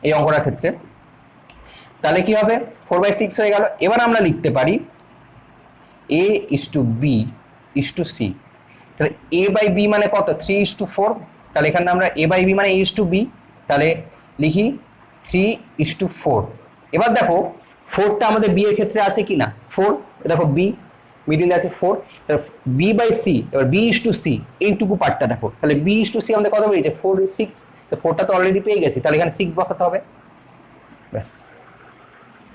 S1: এই অঙ্কটার ক্ষেত্রে তাহলে কি হবে, 4/6 হয়ে গেল। এবার আমরা লিখতে পারি A is to B is to C. তাহলে এ বাই বি মানে কত, 3 ইস টু 4। তাহলে এখানে আমরা এ বাই বি মানে এ ইস টু বি, তাহলে লিখি 3 ইস টু 4। এবার দেখো 4টা আমাদের বি এর ক্ষেত্রে আছে কি না, 4, দেখো বি মিডিলে আছে 4। তাহলে বি বাই সি, এবার বি ইস টু সি এইটুকু পার্টটা দেখো, তাহলে বি ইস টু সি আমাদের কত বেরিয়েছে 4 6। তো 4টা তো অলরেডি পেয়ে গেছি, তাহলে এখানে 6 বসাতে হবে, ব্যাস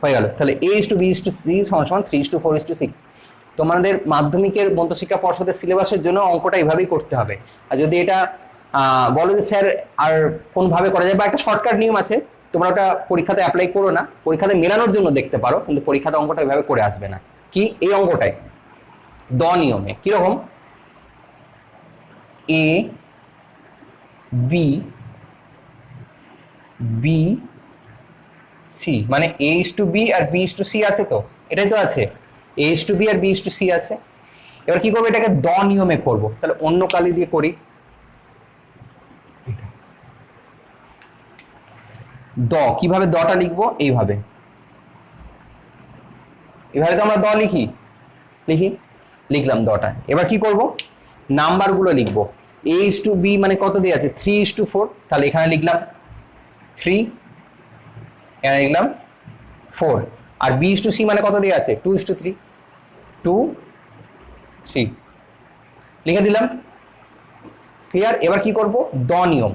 S1: হয়ে গেল। তাহলে A is to B is to C সমান 3 ইস টু 4 ইস টু 6। তোমাদের মাধ্যমিকের মধ্যশিক্ষা পর্ষদের সিলেবাসের জন্য অঙ্কটা এইভাবেই করতে হবে। আর যদি এটা বলো যে স্যার আর কোনভাবে করা যায়, বা একটা শর্টকাট নিয়ম আছে, তোমরা ওটা পরীক্ষাতে অ্যাপ্লাই করো না, পরীক্ষাতে মেলানোর জন্য দেখতে পারো, কিন্তু পরীক্ষাতে অঙ্কটা এইভাবে করে আসবে না। কি এই অঙ্কটায় দ নিয়মে কিরকম এ বি বি সি মানে এ ইস টু বি আর বি ইস টু সি আছে তো এটাই তো আছে এ ইস টু বি আর বি ইস টু সি আছে এবার কি করবো এটাকে দ নিয়মে করব তাহলে অন্য কালি দিয়ে করি দ কিভাবে দটা লিখবো এইভাবে এভাবে তো আমরা দ লিখি লিখলাম দটা এবার কি করব নাম্বারগুলো লিখবো এ ইস টু বি মানে কত দিয়ে আছে 3:4 তাহলে এখানে লিখলাম 3 এখানে লিখলাম 4 আর বি ইস টু সি মানে কত দিয়ে আছে 2:3 2 3 লিখে দিলাম ক্লিয়ার এবার কি করব দ নিয়ম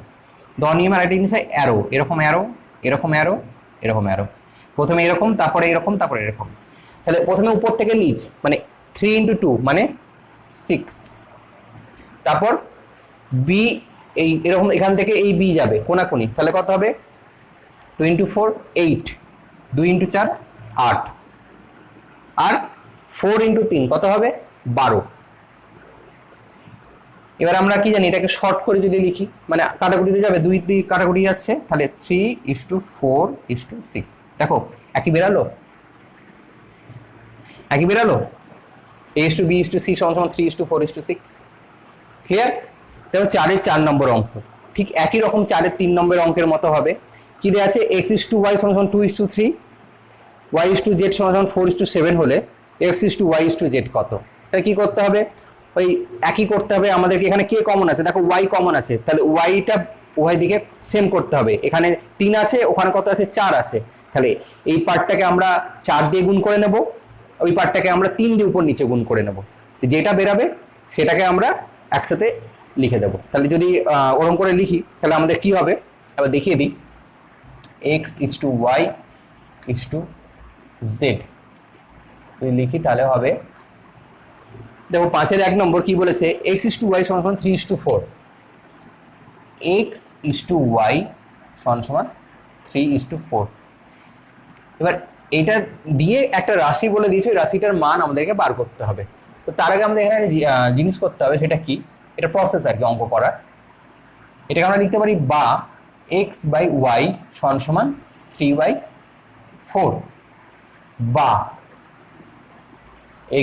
S1: আর একটা জিনিস অ্যারো এরকম অ্যারো এরকম অ্যারো এরকম অ্যারো প্রথমে এরকম তারপরে এরকম তারপরে এরকম তাহলে প্রথমে উপর থেকে নিচ মানে 3 × 2 মানে 6 তারপর বি এই এরকম এখান থেকে এই বি যাবে কোনাকুনি তাহলে কত হবে 2 × 4 8 2 × 4 8 আর 4 × 3 কত হবে 12 এবার আমরা কি জানি এটাকে শর্ট করে যদি লিখি মানে কাটাকুটিতে যাবে 2 দিয়ে কাটাকুটি যাচ্ছে তাহলে 3:4:6 দেখো একই বেরালো a is to b is to c সমান 3:4:6 ক্লিয়ার দেখো 4-এর 4 নম্বর অঙ্ক ঠিক একই রকম 4-এর 3 নম্বর অঙ্কের মতো হবে কি দেয়া আছে x is to y সমান 2:3 y is to z সমান 4:7 হলে x is to y is to z কত এটা কি করতে হবে ওই একই করতে হবে আমাদেরকে এখানে কে কমন আছে দেখো y কমন আছে তাহলে y-টা উভয় দিকে সেম করতে হবে এখানে 3 আছে ওখানে কত আছে 4 আছে তাহলে এই পার্টটাকে আমরা 4 দিয়ে গুণ করে নেব ওই পার্টটাকে আমরা 3 দিয়ে উপর নিচে গুণ করে নেব যেটা বেরাবে সেটাকে আমরা একসাথে লিখে দেব তাহলে যদি ওরকম করে লিখি তাহলে আমাদের কি হবে এবার দেখিয়ে দিই x is to y is to z যদি লিখি তাহলে হবে দেখো 5-এর 1 নম্বর কি বলেছে x is to y সমান 3:4 x is to y সমান 3:4 এবার এটা দিয়ে একটা রাশি বলে দিয়েছে ওই রাশিটার মান আমাদেরকে বার করতে হবে তো তার আগে আমাদের এখানে জিনিস করতে হবে সেটা কি এটা প্রসেস আর কি অঙ্ক করার এটাকে আমরা লিখতে পারি বা x/y সমান 3/4 বা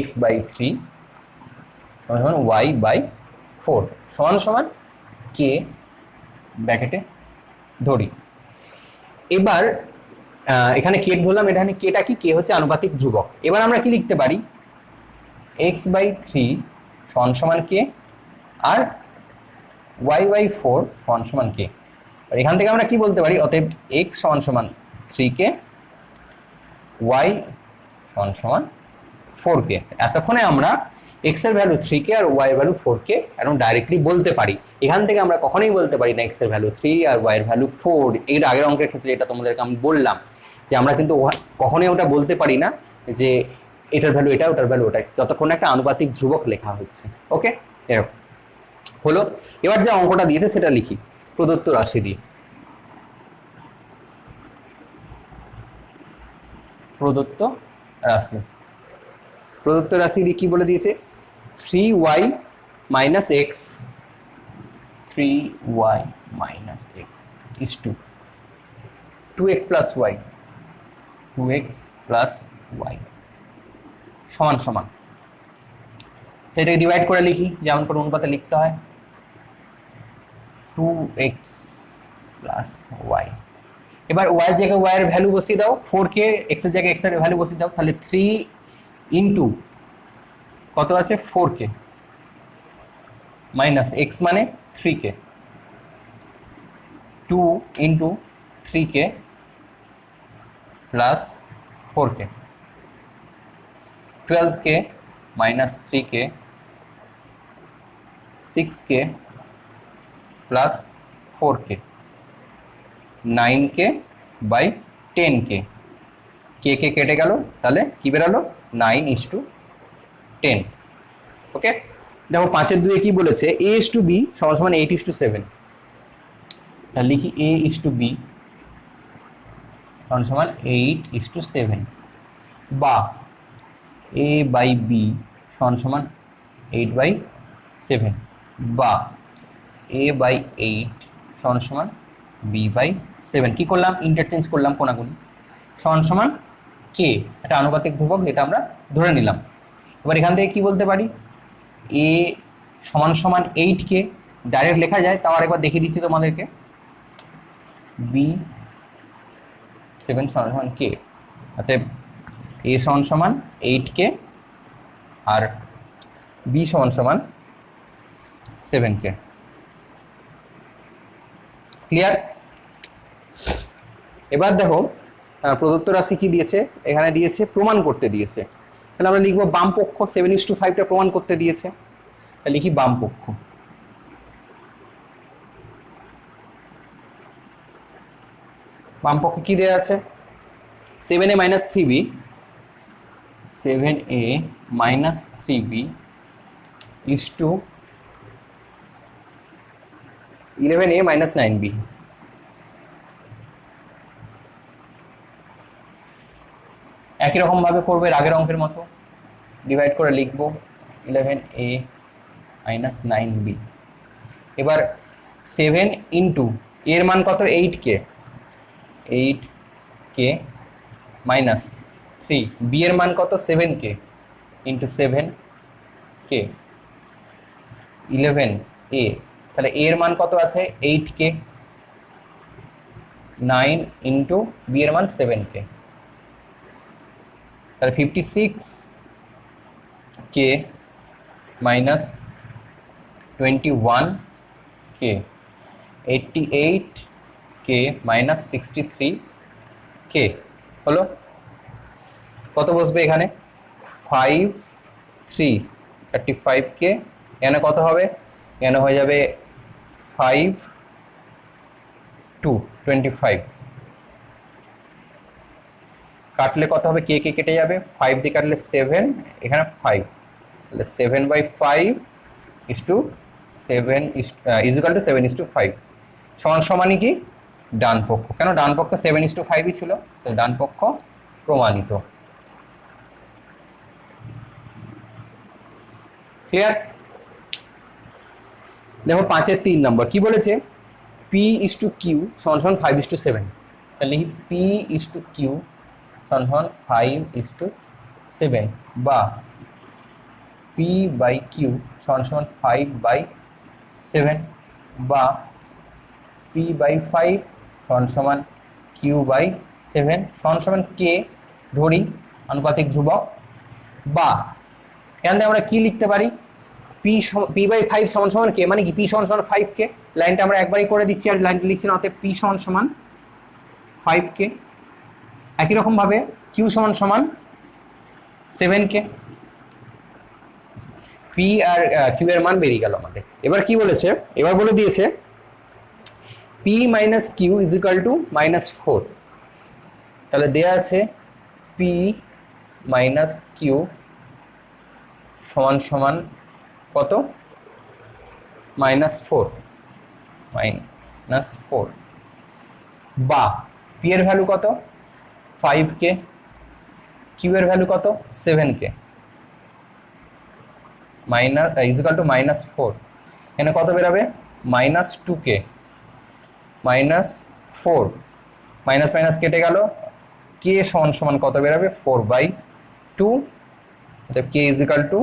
S1: x/3 সমান y/4 সমান কে ব্র্যাকেটে ধরি এবার এখানে কে ধরলাম এখানে কেটা কি কে হচ্ছে আনুপাতিক ধ্রুবক এবার আমরা কি লিখতে পারি x/3 সমান কে আর y/4 সমান কে আর এখান থেকে আমরা কি বলতে পারি অতএব x সমান 3কে y সমান 4কে এতক্ষণে আমরা x এর ভ্যালু 3কে আর y এর ভ্যালু 4কে একদম ডাইরেক্টলি বলতে পারি এখান থেকে আমরা কখনোই বলতে পারি না x এর ভ্যালু 3 আর y এর ভ্যালু 4 এর আগের অঙ্কের ক্ষেত্রে এটা তোমাদেরকে আমি বললাম যে আমরা কিন্তু কখনোই ওটা বলতে পারি না যে এটার ভ্যালু এটা ওটার ভ্যালু ওটা যতক্ষণ একটা আনুপাতিক ধ্রুবক লেখা হচ্ছে ওকে এরকম হলো এবার যে অঙ্কটা দিয়েছে সেটা লিখি প্রদত্ত রাশি দিয়ে প্রদত্ত রাশি দিয়ে কি বলে দিয়েছে 3y - x 3y - x is to 2x + y 2x + y সমান তো এটাকে ডিভাইড করে লিখি যেমন করে অনুপাতে লিখতে হয় 2x + y এবার y এর জায়গায় y এর ভ্যালু বসিয়ে দাও 4 কে x এর জায়গায় x এর ভ্যালু বসিয়ে দাও তাহলে 3 * কত আছে 4 কে মাইনাস x মানে 3 কে 2 * 3 কে প্লাস 4 কে 12 কে মাইনাস 3 কে 6 কে প্লাস 4 কে 9 কে বাই 10 কে কে কে কেটে গেল তাহলে কি বেরালো 9:10 ওকে দেখো 5-এর 2 কি বলেছে a is to b সমান 8:7 তাহলে লিখি a is to b সমান 8:7 বা a বাই বি সমান 8/7 বা a বাই 8 সমান b/7। কি করলাম? ইন্টারচেঞ্জ করলাম কোনাগুনি। সমান কে, একটা আনুপাতিক ধ্রুবক, এটা আমরা ধরে নিলাম। এবার এখান থেকে কি বলতে পারি? a সমান 8 কে ডাইরেক্ট লেখা যায়, তাও আরেকবার দেখিয়ে দিচ্ছি তোমাদেরকে। b7 সমান কে, অতএব a সমান 8 কে আর b সমান 7 কে। ক্লিয়ার? এবার দেখো প্রদত্ত রাশি কি দিয়েছে, এখানে দিয়েছে প্রমাণ করতে দিয়েছে। তাহলে আমরা লিখবো বাম পক্ষ 7:5টা প্রমাণ করতে দিয়েছে, লিখি বাম পক্ষ। বাম পক্ষে কি দেওয়া আছে? 7a - 3b 7a - 3b is to 11a - 9b। একই রকম ভাবে করবে আগের অঙ্কের মতো, ডিভাইড করে লিখবো 11a - 9b। এবার 7 ইন্টু এর মান কত? 8k, 8k মাইনাস 3, বি এর মান কত? 7k into 7k 11a। তাহলে এর মান কত আছে? 8k, 9 ইন্টু বি এর মান 7k, তাহলে 56k minus 21k 88k minus 63k হলো। কত বসবে এখানে? 5 3 35k। এখানে কত হবে? এখানে হয়ে যাবে 5 2 25। কাটলে কত হবে? কে কে কেটে যাবে, 5 দিয়ে কাটলে 7, এখানে 5, তাহলে 7/5 is to 7 is equal to 7:5 সমানই কি? ডান পক্ষ। কেন? ডান পক্ষ 7:5ই ছিল, তো ডান পক্ষ প্রমাণিত। ক্লিয়ার? দেখো 5-এর 3 নম্বর কি বলেছে? p is to q সমান 5:7। তাহলে p is to q সমান 5:7 বা p বাই q সমান 5/7 বা p বাই 5 সমান q বাই 7 সমান k ধরি আনুপাতিক ধ্রুবক। বা এখানে আমরা কি লিখতে পারি? p বাই 5 সমান k, মানে কি p সমান 5k। লাইনটা আমরা একবারই করে দিচ্ছি আর লাইনটা লিখছি না, অতএব p সমান 5k। একই রকম ভাবে q সমান 7k। p আর q এর মান বেরিয়ে গেল আমাদের। এবার কি বলেছে? এবার বলে দিয়েছে p minus q is equal to -4। তাহলে দেয়া আছে p মাইনাস q সমান কত? -4 বা p এর ভ্যালু কত? 5k, q এর ভ্যালু কত? 7k minus is equal to -4। এখানে কত বেরোবে? -2k -4, মাইনাস মাইনাস কেটে গেল, k সমান কত বেরোবে? 4/2। k is equal to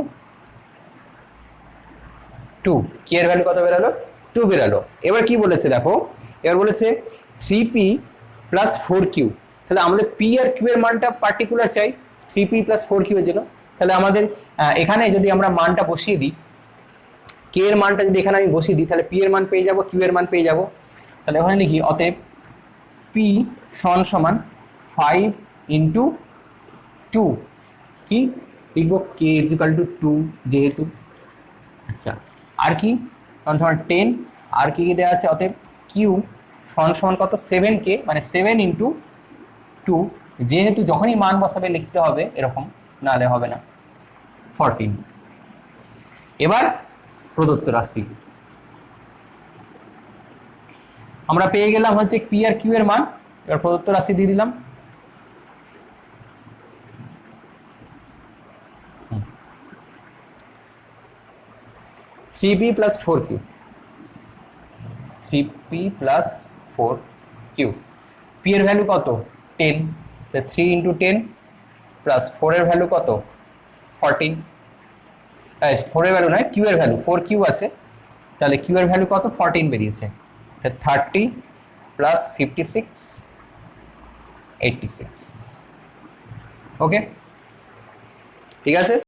S1: 2। k এর ভ্যালু কত বেরালো? 2 বেরালো। এবার কি বলেছে দেখো, এবার বলেছে 3p প্লাস 4q। তাহলে আমাদের p আর q এর মানটা পার্টিকুলার চাই, 3p প্লাস 4q এর জন্য। তাহলে আমাদের এখানে যদি আমরা মানটা বসিয়ে দিই, k এর মানটা যদি এখানে আমি বসিয়ে দিই, তাহলে p এর মান পেয়ে যাব, q এর মান পেয়ে যাব। তাহলে ওখানে লিখি অতএব p সমান 5 ইন্টু 2, কি লিখবো? k ইজ ইকুয়াল টু 2 যেহেতু। আচ্ছা, আর কি? সমান 10। আর কি কি দেওয়া আছে? অতএব q সমান কত? 7k, মানে 7 ইন্টু 2, যেহেতু যখনই মান বসাবে লিখতে হবে এরকম, নাহলে হবে না, 14। এবার প্রদত্ত রাশি আমরা পেয়ে গেলাম হচ্ছে p আর q এর মান। এবার প্রদত্ত রাশি দিয়ে দিলাম। 3p plus 4q, 3p plus 4q, p এর ভ্যালু কত 10, তো 3 ইন্টু 10 প্লাস 4 এর ভ্যালু কত 14, 4 এর ভ্যালু নয় q এর ভ্যালু, 4q আছে, তাহলে q এর ভ্যালু কত 14 বেরিয়েছে, তো 30 প্লাস 56 86। ওকে, ঠিক আছে।